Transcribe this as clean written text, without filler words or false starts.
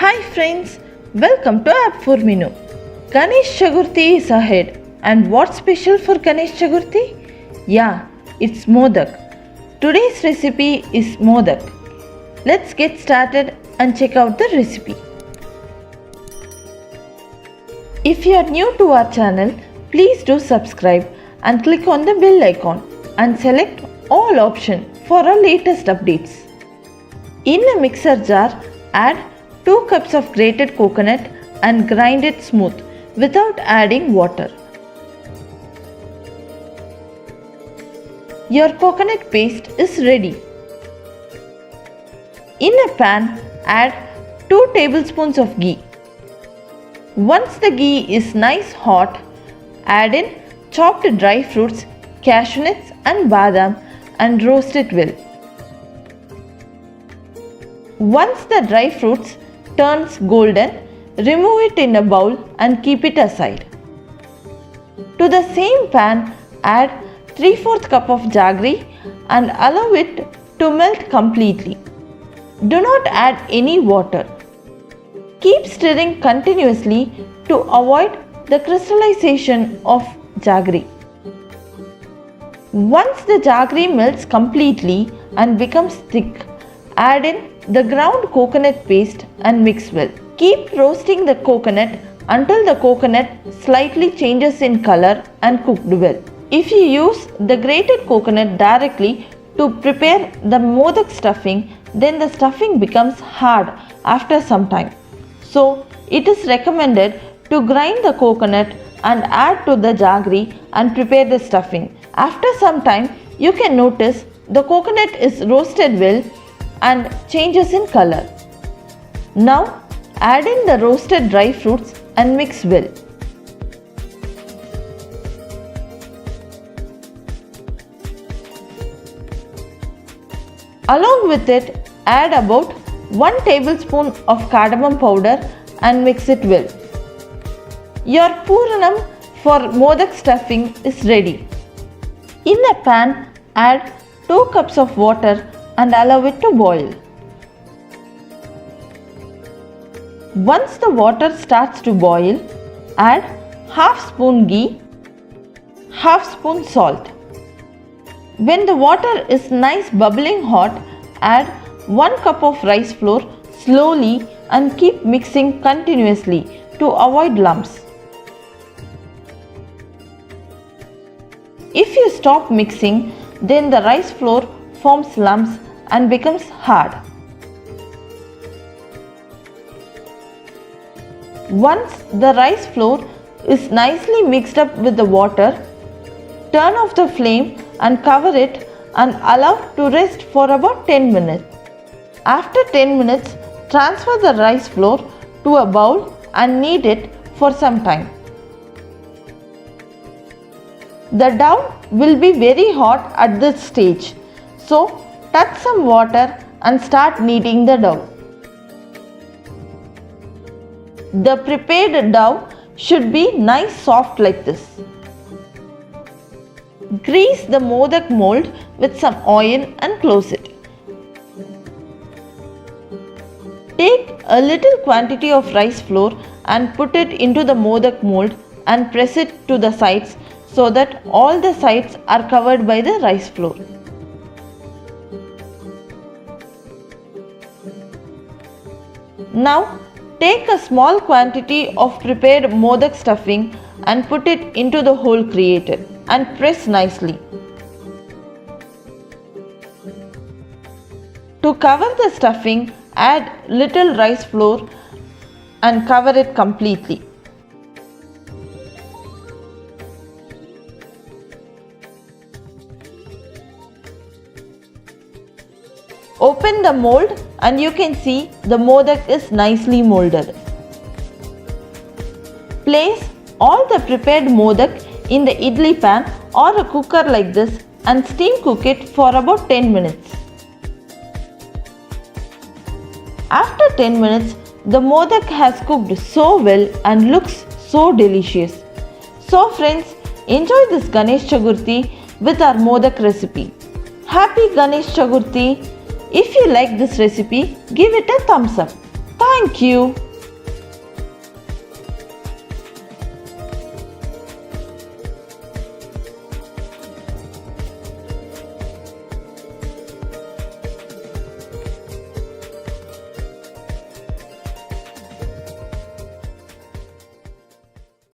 Hi friends, welcome to App for Menu. Ganesh Chaturthi is ahead, and what's special for Ganesh Chaturthi? Yeah, it's Modak. Today's recipe is Modak. Let's get started and check out the recipe. If you are new to our channel, please do subscribe and click on the bell icon and select all options for our latest updates. In a mixer jar, add 2 cups of grated coconut and grind it smooth without adding water. Your coconut paste is ready. In a pan, add 2 tablespoons of ghee. Once the ghee is nice hot, add in chopped dry fruits, cashew nuts and badam and roast it well. Once the dry fruits turns golden, remove it in a bowl and keep it aside. To the same pan, add 3/4 cup of jaggery and allow it to melt completely. Do not add any water. Keep stirring continuously to avoid the crystallization of jaggery. Once the jaggery melts completely and becomes thick, add in the ground coconut paste and mix well. Keep roasting the coconut until the coconut slightly changes in color and cooked well. If you use the grated coconut directly to prepare the modak stuffing, then the stuffing becomes hard after some time. So, it is recommended to grind the coconut and add to the jaggery and prepare the stuffing. After some time, you can notice the coconut is roasted well and changes in color. Now add in the roasted dry fruits and mix well. Along with it, add about 1 tablespoon of cardamom powder and mix it well. Your Puranam for modak stuffing is ready. In a pan, add 2 cups of water and allow it to boil. Once the water starts to boil, add half spoon ghee, half spoon salt. When the water is nice bubbling hot, add 1 cup of rice flour slowly and keep mixing continuously to avoid lumps. If you stop mixing, then the rice flour forms lumps and becomes hard. Once the rice flour is nicely mixed up with the water, turn off the flame and cover it and allow to rest for about 10 minutes. After 10 minutes, transfer the rice flour to a bowl and knead it for some time. The dough will be very hot at this stage, so touch some water and start kneading the dough. The prepared dough should be nice soft like this. Grease the modak mold with some oil and close it. Take a little quantity of rice flour and put it into the modak mold and press it to the sides so that all the sides are covered by the rice flour. Now take a small quantity of prepared modak stuffing and put it into the hole created and press nicely. To cover the stuffing, add little rice flour and cover it completely. Open the mold and you can see the modak is nicely molded. Place all the prepared modak in the idli pan or a cooker like this and steam cook it for about 10 minutes. After 10 minutes, the modak has cooked so well and looks so delicious. So friends, enjoy this Ganesh Chaturthi with our Modak recipe. Happy Ganesh Chaturthi! If you like this recipe, give it a thumbs up. Thank you.